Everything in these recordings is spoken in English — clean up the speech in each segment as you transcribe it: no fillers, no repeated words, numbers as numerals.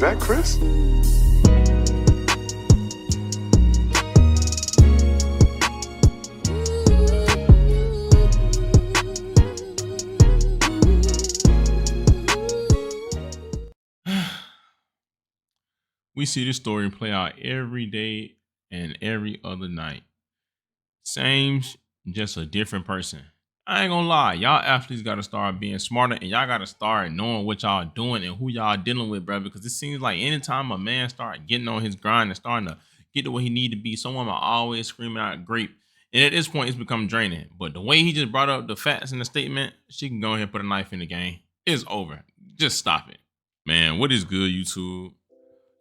Is that Chris? We see this story play out every day and every other night. Same, just a different person. I ain't gonna lie, y'all athletes gotta start being smarter and y'all gotta start knowing what y'all doing and who y'all dealing with, bro. Because it seems like anytime a man start getting on his grind and starting to get to where he need to be, someone will always screaming out grape. And at this point, it's become draining. But the way he just brought up the facts in the statement, she can go ahead and put a knife in the game. It's over. Just stop it. Man, what is good, YouTube?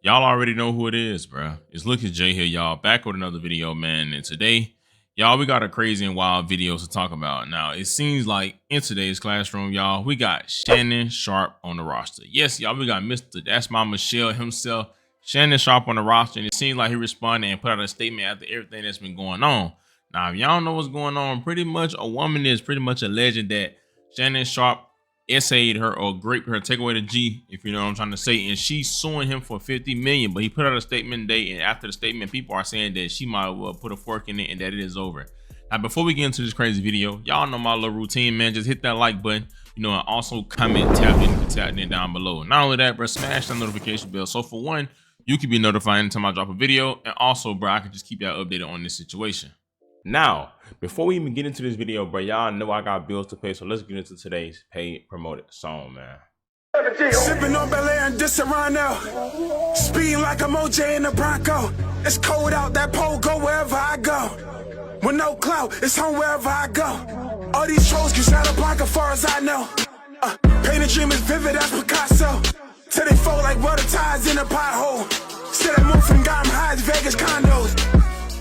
Y'all already know who it is, bro. It's Look at Jay here, y'all. Back with another video, man. And today, y'all, we got a crazy and wild video to talk about. Now, it seems like in today's classroom, y'all, we got Shannon Sharpe on the roster. Yes, y'all, we got Mr. That's My Michelle himself, Shannon Sharpe on the roster. And it seems like he responded and put out a statement after everything that's been going on. Now, if y'all know what's going on, pretty much a woman is pretty much alleging that Shannon Sharpe essayed her or raped her, take away the G, if you know what I'm trying to say, and she's suing him for $50 million. But he put out a statement today, and after the statement, people are saying that she might well put a fork in it and that it is over. Now, before we get into this crazy video, y'all know my little routine, man. Just hit that like button, you know, and also comment, tap in down below. Not only that, bro, smash that notification bell. So for one, you can be notified anytime I drop a video, and also, bro, I can just keep y'all updated on this situation. Now, before we even get into this video, bro, y'all know I got bills to pay, so let's get into today's paid promoted song, man. Sipping on Bel Air and dissing right now. Speeding like I'm OJ in the Bronco. It's cold out, that pole go wherever I go. With no clout, it's home wherever I go. All these trolls get out of block as far as I know. Paint a dream is vivid as Picasso. Till they fold like rubber ties in a pothole. Still that move from Gotham Heights, Vegas condos.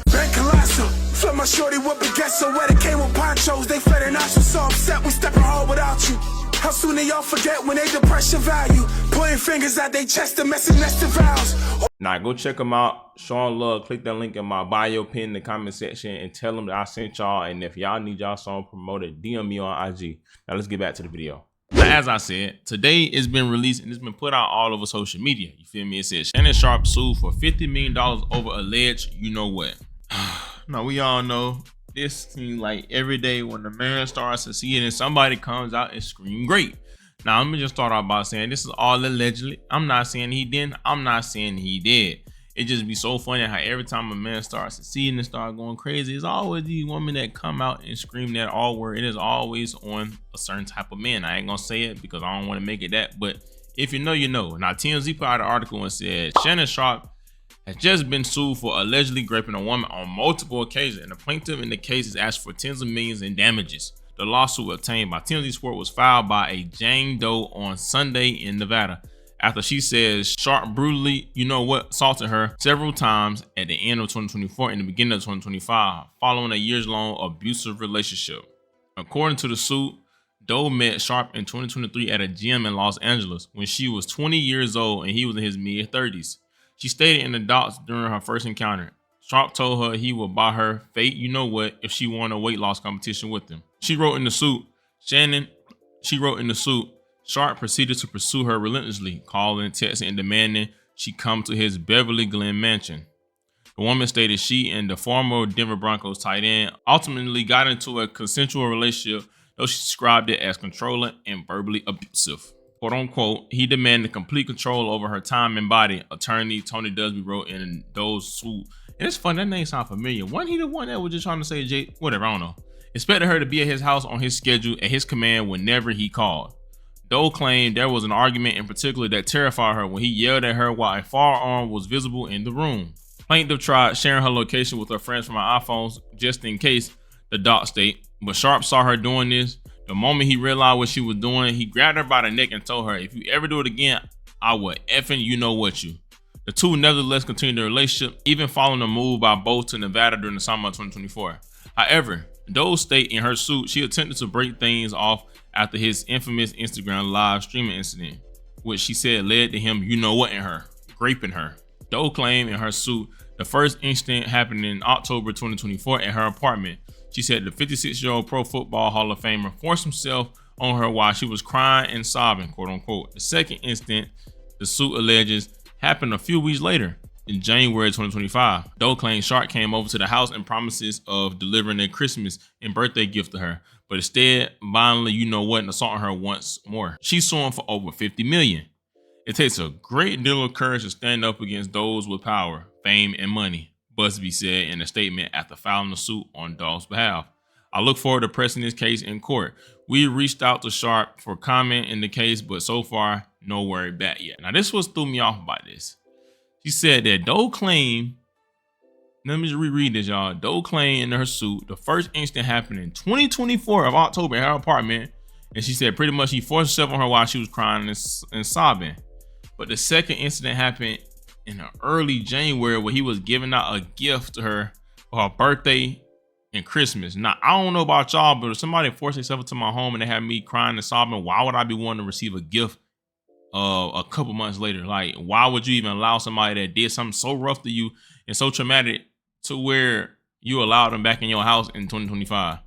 Bank Colossal. Flip my shorty with baguettes, where they came with ponchos. They fled and I was so upset, we stepping hard without you. How soon they all forget when they depress your value? Pointing fingers at their chest, the message nested vows. Now go check them out, showing love. Click that link in my bio, pin in the comment section, and tell them that I sent y'all. And if y'all need y'all song promoted, DM me on IG. Now let's get back to the video. Now, as I said, today it's been released and it's been put out all over social media. You feel me? It says Shannon Sharpe sued for $50 million over alleged you know what. Now, we all know this seems like every day when the man starts succeeding, somebody comes out and scream great. Now, let me just start off by saying this is all allegedly. I'm not saying he didn't. I'm not saying he did. It just be so funny how every time a man starts succeeding and start going crazy, it's always these women that come out and scream that all word. It is always on a certain type of man. I ain't gonna say it because I don't want to make it that. But if you know, you know. Now, TMZ put out an article and said Shannon Sharpe has just been sued for allegedly raping a woman on multiple occasions, and the plaintiff in the case has asked for tens of millions in damages. The lawsuit obtained by TMZ Sport was filed by a Jane Doe on Sunday in Nevada after she says Sharpe brutally, you know what, assaulted her several times at the end of 2024 and the beginning of 2025, following a years-long abusive relationship. According to the suit, Doe met Sharpe in 2023 at a gym in Los Angeles when she was 20 years old and he was in his mid-30s. She stated in the docs during her first encounter, Sharpe told her he would buy her fate, you know what, if she won a weight loss competition with him. She wrote in the suit, Sharpe proceeded to pursue her relentlessly, calling, texting, and demanding she come to his Beverly Glen mansion. The woman stated she and the former Denver Broncos tight end ultimately got into a consensual relationship, though she described it as controlling and verbally abusive. Quote unquote, he demanded complete control over her time and body, attorney Tony Dusby wrote in Doe's suit. And it's funny, that name sounds familiar. Wasn't he the one that was just trying to say Jay? Whatever, I don't know. Expected her to be at his house on his schedule at his command whenever he called. Doe claimed there was an argument in particular that terrified her when he yelled at her while a firearm was visible in the room. Plaintiff tried sharing her location with her friends from her iPhones just in case, the doc state, but Sharpe saw her doing this. The moment he realized what she was doing, he grabbed her by the neck and told her, if you ever do it again, I will effing you know what you. The two nevertheless continued their relationship, even following a move by both to Nevada during the summer of 2024. However, Doe stated in her suit she attempted to break things off after his infamous Instagram live streaming incident, which she said led to him, you know what, in her, raping her. Doe claimed in her suit the first incident happened in October 2024 at her apartment. She said the 56-year-old Pro Football Hall of Famer forced himself on her while she was crying and sobbing, quote unquote. The second incident, the suit alleges happened a few weeks later. In January 2025, Doe claims Sharpe came over to the house and promises of delivering a Christmas and birthday gift to her, but instead violently, and assaulting her once more. She's suing for over $50 million. It takes a great deal of courage to stand up against those with power, fame, and money, Busby said in a statement after filing the suit on Doe's behalf. I look forward to pressing this case in court. We reached out to Sharpe for comment in the case, but so far, no word back yet. Now, this was threw me off by this. She said that Doe claimed, let me just reread this, y'all. Doe claimed in her suit, the first incident happened in 2024 of October at her apartment, and she said pretty much he forced herself on her while she was crying and sobbing. But the second incident happened in early January where he was giving out a gift to her for her birthday and Christmas. Now, I don't know about y'all, but if somebody forced themselves into my home and they had me crying and sobbing, why would I be wanting to receive a gift a couple months later? Like, why would you even allow somebody that did something so rough to you and so traumatic to where you allowed them back in your house in 2025?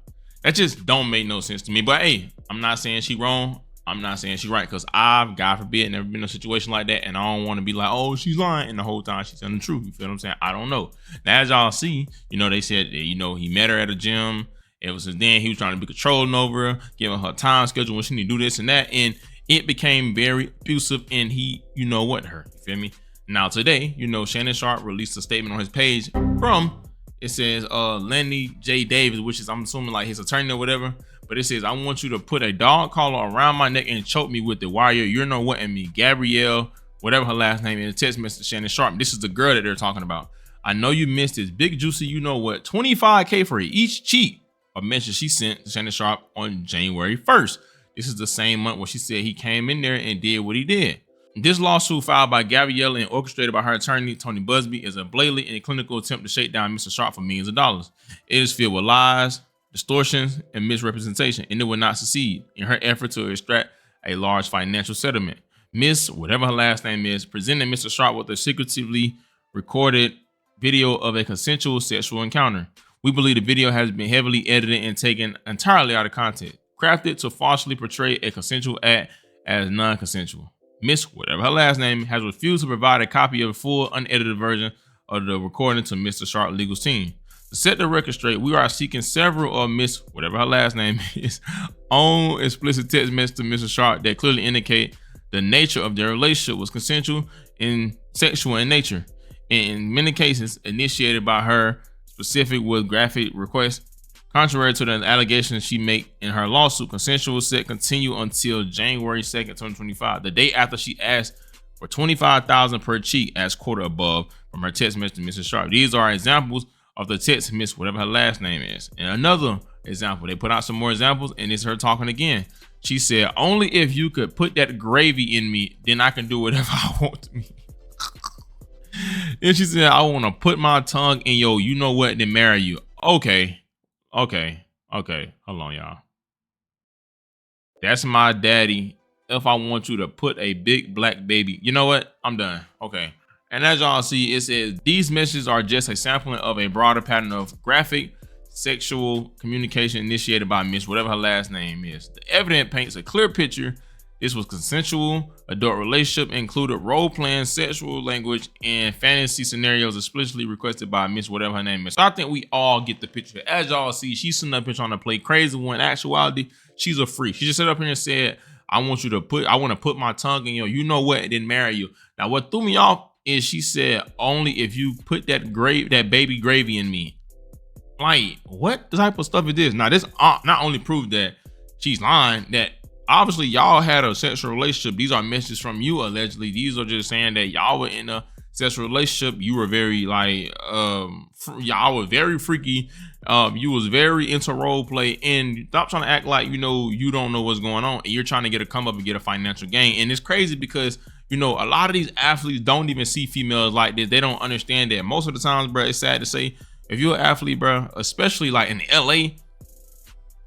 That just don't make no sense to me. But hey, I'm not saying she wrong. I'm not saying she's right, because I've, God forbid, never been in a situation like that, and I don't want to be like, oh, she's lying, and the whole time she's telling the truth. You feel what I'm saying? I don't know. Now, as y'all see, they said that, he met her at a gym. Ever since then, he was trying to be controlling over her, giving her time schedule when she need to do this and that, and it became very abusive, and he, her. You feel me? Now, today, Shannon Sharpe released a statement on his page from, it says, Lenny J. Davis, which is, I'm assuming, like his attorney or whatever. But it says, I want you to put a dog collar around my neck and choke me with the wire. You're no what in me. Gabrielle, whatever her last name is, text message Shannon Sharpe. This is the girl that they're talking about. I know you missed this big juicy, $25K for each cheat. A message she sent to Shannon Sharpe on January 1st. This is the same month where she said he came in there and did what he did. This lawsuit filed by Gabrielle and orchestrated by her attorney, Tony Busby, is a blatant and clinical attempt to shake down Mr. Sharpe for millions of dollars. It is filled with lies, distortions, and misrepresentation, and it will not succeed in her effort to extract a large financial settlement. Miss, whatever her last name is, presented Mr. Sharpe with a secretively recorded video of a consensual sexual encounter. We believe the video has been heavily edited and taken entirely out of context, crafted to falsely portray a consensual act as non-consensual. Miss, whatever her last name, has refused to provide a copy of a full, unedited version of the recording to Mr. Sharpe's legal team. To set the record straight, we are seeking several of Miss, whatever her last name is, own explicit text messages to Mr. Sharpe that clearly indicate the nature of their relationship was consensual and sexual in nature, and in many cases initiated by her, specific with graphic requests. Contrary to the allegations she made in her lawsuit, consensual sex continued until January 2nd, 2025, the day after she asked for $25,000 per cheat, as quoted above from her text message to Mr. Sharpe. These are examples of the text Miss, whatever her last name is. And another example, they put out some more examples, and it's her talking again. She said, only if you could put that gravy in me, then I can do whatever I want to me. Then she said, I want to put my tongue in your then marry you. Okay. Hold on, y'all. That's my daddy. If I want you to put a big black baby. You know what? I'm done. Okay. And as y'all see, it says these messages are just a sampling of a broader pattern of graphic sexual communication initiated by Miss, whatever her last name is. The evidence paints a clear picture. This was consensual adult relationship, included role-playing, sexual language, and fantasy scenarios explicitly requested by Miss, whatever her name is. So I think we all get the picture. As y'all see, she's sitting up here trying to play crazy when in actuality, she's a freak. She just sat up here and said, I want to put my tongue in your, and then marry you. Now, what threw me off is she said, only if you put that baby gravy in me. Like, what type of stuff is this? Now, this not only proved that she's lying, that obviously y'all had a sexual relationship. These are messages from you, allegedly. These are just saying that y'all were in a sexual relationship. You were very y'all were very freaky. You was very into role play, and stop trying to act like you don't know what's going on, and you're trying to get a come up and get a financial gain. And it's crazy because a lot of these athletes don't even see females like this. They don't understand that. Most of the times, bro, it's sad to say, if you're an athlete, bro, especially like in LA,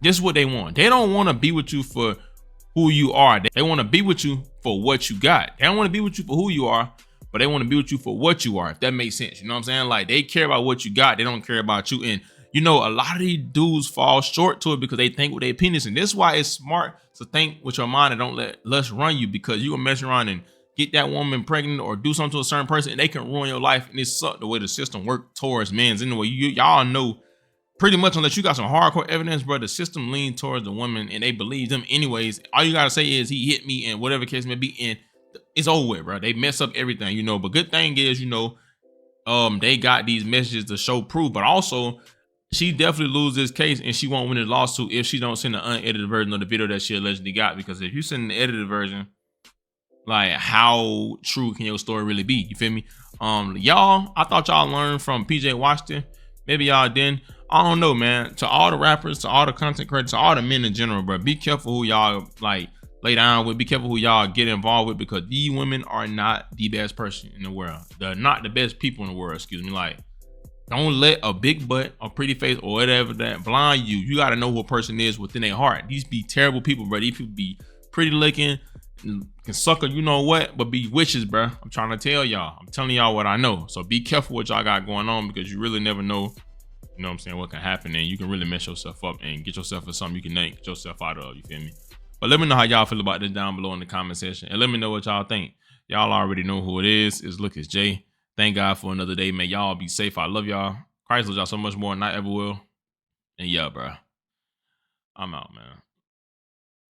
this is what they want. They don't want to be with you for who you are. They want to be with you for what you got. They don't want to be with you for who you are, but they want to be with you for what you are, if that makes sense. You know what I'm saying? Like, they care about what you got. They don't care about you. And a lot of these dudes fall short to it because they think with their penis. And this is why it's smart to think with your mind and don't let lust run you, because you gonna mess around and get that woman pregnant or do something to a certain person, and they can ruin your life. And it sucks the way the system works towards men's. Anyway, y'all know pretty much, unless you got some hardcore evidence, bro, the system leans towards the woman and they believe them anyways. All you gotta say is he hit me and whatever case may be, and it's over with, bro. They mess up everything, you know. But good thing is, you know, they got these messages to show proof, but also she definitely lose this case and she won't win the lawsuit if she don't send the unedited version of the video that she allegedly got. Because if you send the edited version, like, how true can your story really be? You feel me? Y'all, I thought y'all learned from PJ Washington. Maybe y'all didn't. I don't know, man. To all the rappers, to all the content creators, to all the men in general, bro, be careful who y'all like lay down with. Be careful who y'all get involved with, because these women are not the best person in the world. They're not the best people in the world. Excuse me. Like, don't let a big butt or pretty face or whatever that blind you. You got to know who a person is within their heart. These be terrible people, bro. These people be pretty looking, can sucker, you know what, but be witches, bro. I'm trying to tell y'all. I'm telling y'all what I know. So be careful what y'all got going on, because you really never know, you know what I'm saying, what can happen, and you can really mess yourself up and get yourself in something you can get yourself out of. You feel me? But let me know how y'all feel about this down below in the comment section, and let me know what y'all think. Y'all already know who it is. It's Lucas J. Thank God for another day, man. Y'all be safe. I love y'all. Christ loves y'all so much more than I ever will. And yeah, bro, I'm out, man.